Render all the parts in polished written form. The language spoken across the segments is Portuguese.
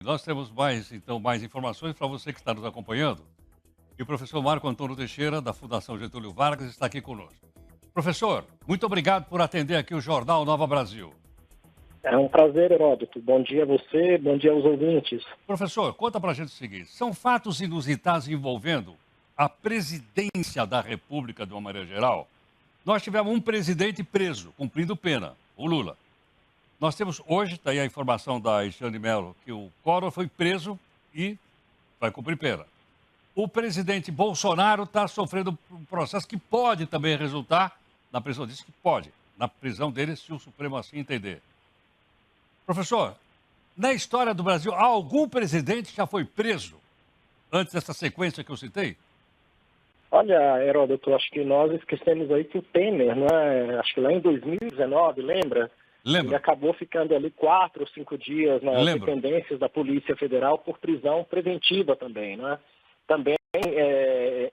Nós temos mais informações para você que está nos acompanhando. E o professor Marco Antônio Teixeira, da Fundação Getúlio Vargas, está aqui conosco. Professor, muito obrigado por atender aqui o Jornal Nova Brasil. É um prazer, Heródoto. Bom dia a você, bom dia aos ouvintes. Professor, conta para a gente o seguinte: são fatos inusitados envolvendo a presidência da República de uma maneira geral? Nós tivemos um presidente preso, cumprindo pena, o Lula. Nós temos hoje, está aí a informação da Alexandre Mello, que o Collor foi preso e vai cumprir pena. O presidente Bolsonaro está sofrendo um processo que pode também resultar na prisão. Diz que pode, na prisão dele, se o Supremo assim entender. Professor, na história do Brasil, algum presidente já foi preso antes dessa sequência que eu citei? Olha, Heródoto, acho que nós esquecemos aí que o Temer, né, acho que lá em 2019, lembra? Ele Lembro, acabou ficando ali 4 ou 5 dias nas lembro. dependências da Polícia Federal por prisão preventiva também, né? Também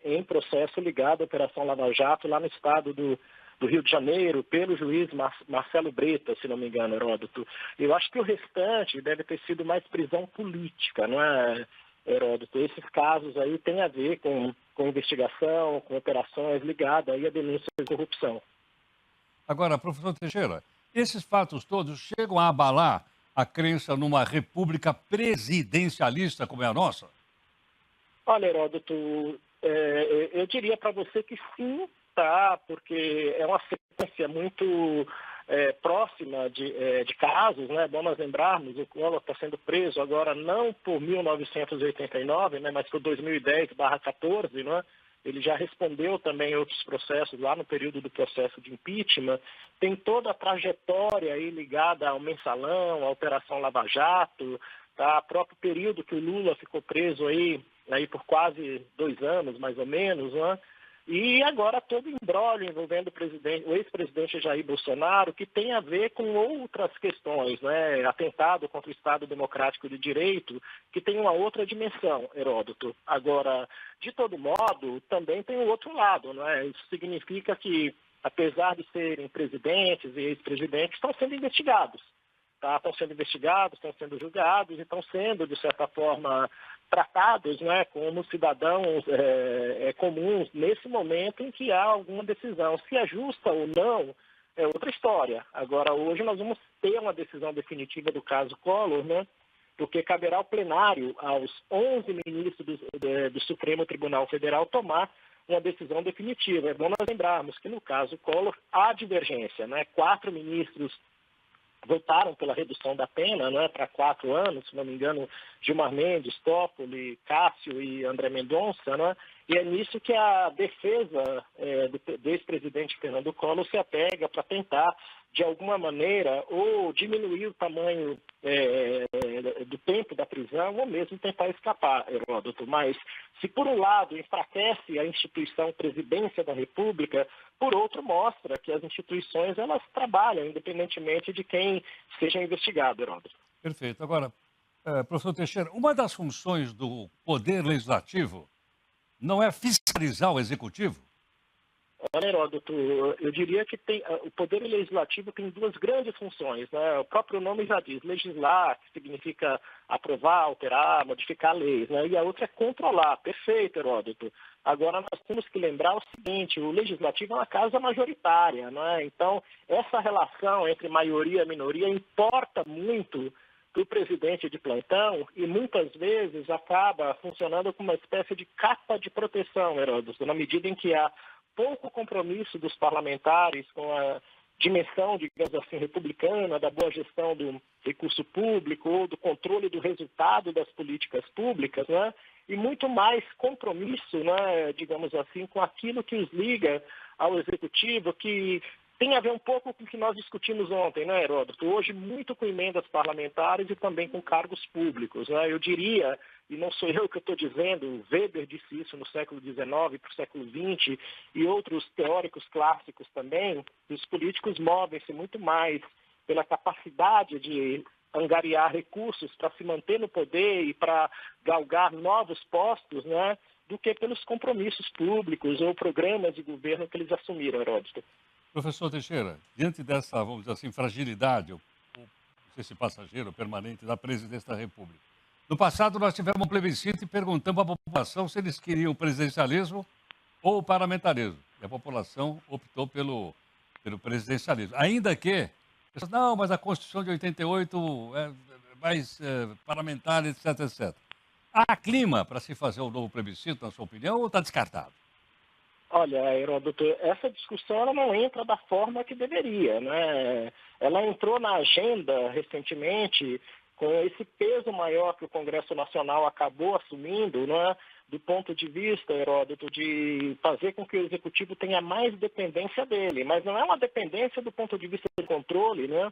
em processo ligado à Operação Lava Jato lá no estado do Rio de Janeiro, pelo juiz Marcelo Bretas, se não me engano, Heródoto. Eu acho que o restante deve ter sido mais prisão política, não é, Heródoto? Esses casos aí têm a ver com investigação, com operações ligadas aí a denúncias de corrupção. Agora, professor Teixeira, esses fatos todos chegam a abalar a crença numa república presidencialista como é a nossa? Olha, Heródoto, eu diria para você que sim, tá, porque é uma sequência muito próxima de casos, né? É bom nós lembrarmos, o Collor está sendo preso agora não por 1989, né, mas por 2010/14, né? Ele já respondeu também outros processos lá no período do processo de impeachment. Tem toda a trajetória aí ligada ao mensalão, à Operação Lava Jato, tá? Próprio período que o Lula ficou preso aí por quase 2 anos, mais ou menos, né? E agora todo o imbróglio envolvendo o ex-presidente Jair Bolsonaro, que tem a ver com outras questões, né? Atentado contra o Estado Democrático de Direito, que tem uma outra dimensão, Heródoto. Agora, de todo modo, também tem o outro lado, não é? Isso significa que, apesar de serem presidentes e ex-presidentes, estão sendo investigados. Tá? Estão sendo investigados, estão sendo julgados e estão sendo, de certa forma, tratados, né, como cidadãos comuns nesse momento em que há alguma decisão. Se é justa ou não, é outra história. Agora, hoje nós vamos ter uma decisão definitiva do caso Collor, né, porque caberá ao plenário, aos 11 ministros do Supremo Tribunal Federal, tomar uma decisão definitiva. É bom nós lembrarmos que, no caso Collor, há divergência, né? 4 ministros votaram pela redução da pena, né, para 4 anos, se não me engano, Gilmar Mendes, Toffoli, Cássio e André Mendonça, né, e é nisso que a defesa do ex-presidente Fernando Collor se apega para tentar, de alguma maneira, ou diminuir o tamanho do tempo da prisão, ou mesmo tentar escapar, Heródoto. Mas, se por um lado enfraquece a instituição Presidência da República, por outro mostra que as instituições elas trabalham independentemente de quem seja investigado, Heródoto. Perfeito. Agora, professor Teixeira, uma das funções do Poder Legislativo não é fiscalizar o Executivo? Olha, Heródoto, eu diria que o Poder Legislativo tem 2 grandes funções, né? O próprio nome já diz, legislar, que significa aprovar, alterar, modificar leis, né? E a outra é controlar. Perfeito, Heródoto. Agora, nós temos que lembrar o seguinte, o Legislativo é uma casa majoritária, né? Então, essa relação entre maioria e minoria importa muito para o presidente de plantão e muitas vezes acaba funcionando como uma espécie de capa de proteção, Heródoto, na medida em que há pouco compromisso dos parlamentares com a dimensão, digamos assim, republicana, da boa gestão do recurso público ou do controle do resultado das políticas públicas, né? E muito mais compromisso, né, digamos assim, com aquilo que os liga ao executivo, que tem a ver um pouco com o que nós discutimos ontem, né, Heródoto? Hoje, muito com emendas parlamentares e também com cargos públicos, né? Eu diria, e não sou eu que estou dizendo, Weber disse isso no século XIX para o século XX, e outros teóricos clássicos também, os políticos movem-se muito mais pela capacidade de angariar recursos para se manter no poder e para galgar novos postos, né, do que pelos compromissos públicos ou programas de governo que eles assumiram, Heródoto. Professor Teixeira, diante dessa, vamos dizer assim, fragilidade, ou não sei se passageira ou permanente, da presidência da República, No passado, nós tivemos um plebiscito e perguntamos à população se eles queriam presidencialismo ou parlamentarismo. E a população optou pelo presidencialismo. Ainda que, pessoas, não, mas a Constituição de 88 é mais parlamentar, etc, etc. Há clima para se fazer um novo plebiscito, na sua opinião, ou está descartado? Olha, Heródoto, essa discussão ela não entra da forma que deveria, né? Ela entrou na agenda recentemente com esse peso maior que o Congresso Nacional acabou assumindo, né? Do ponto de vista, Heródoto, de fazer com que o Executivo tenha mais dependência dele, mas não é uma dependência do ponto de vista de controle, né?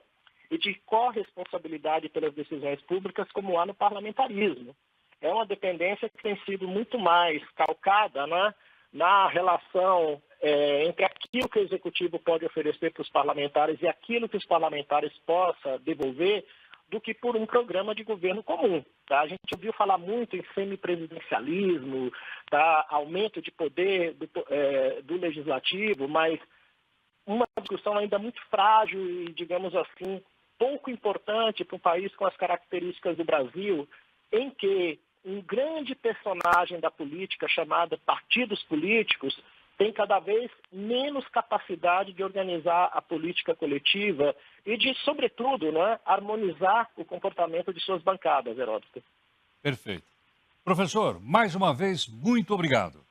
E de corresponsabilidade pelas decisões públicas como há no parlamentarismo. É uma dependência que tem sido muito mais calcada, né? Na relação entre aquilo que o Executivo pode oferecer para os parlamentares e aquilo que os parlamentares possam devolver, do que por um programa de governo comum. Tá? A gente ouviu falar muito em semipresidencialismo, tá? Aumento de poder do Legislativo, mas uma discussão ainda muito frágil e, digamos assim, pouco importante para um país com as características do Brasil, em que um grande personagem da política, chamado partidos políticos, tem cada vez menos capacidade de organizar a política coletiva e de, sobretudo, né, harmonizar o comportamento de suas bancadas, Heródoto. Perfeito. Professor, mais uma vez, muito obrigado.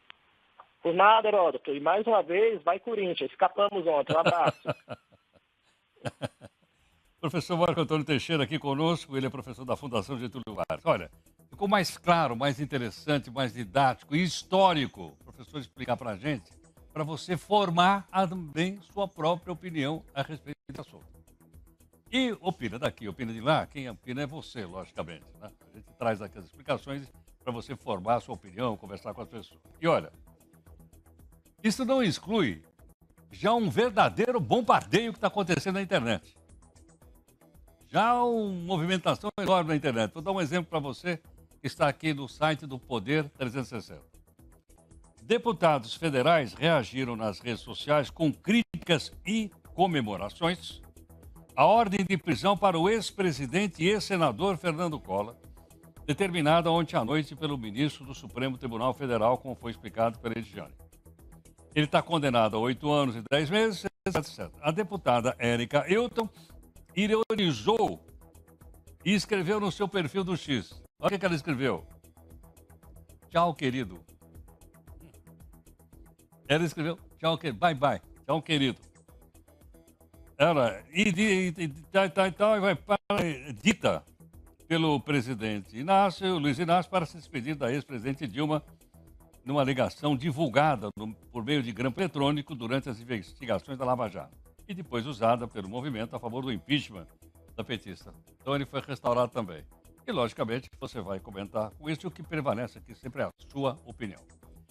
Por nada, Heródoto. E mais uma vez, vai Corinthians. Escapamos ontem. Um abraço. Professor Marco Antônio Teixeira aqui conosco, ele é professor da Fundação Getúlio Vargas. Olha, ficou mais claro, mais interessante, mais didático e histórico o professor explicar para a gente, para você formar também sua própria opinião a respeito do assunto. E opina daqui, opina de lá, quem opina é você, logicamente. Né? A gente traz aqui as explicações para você formar a sua opinião, conversar com as pessoas. E olha, isso não exclui já um verdadeiro bombardeio que está acontecendo na internet. Já uma movimentação enorme na internet. Vou dar um exemplo para você que está aqui no site do Poder 360. Deputados federais reagiram nas redes sociais com críticas e comemorações à ordem de prisão para o ex-presidente e ex-senador Fernando Collor, determinada ontem à noite pelo ministro do Supremo Tribunal Federal, como foi explicado pela Ediane. Ele está condenado a 8 anos e 10 meses, etc. A deputada Érica Hilton ironizou e escreveu no seu perfil do X. Olha o que ela escreveu. Tchau, querido. Ela escreveu, tchau, querido. Bye, bye. Tchau, querido. Ela, vai dita pelo presidente Luiz Inácio, para se despedir da ex-presidente Dilma, numa ligação divulgada por meio de grampo eletrônico durante as investigações da Lava Jato e depois usada pelo movimento a favor do impeachment da petista. Então ele foi restaurado também. E, logicamente, você vai comentar com isso, e o que prevalece aqui sempre é a sua opinião.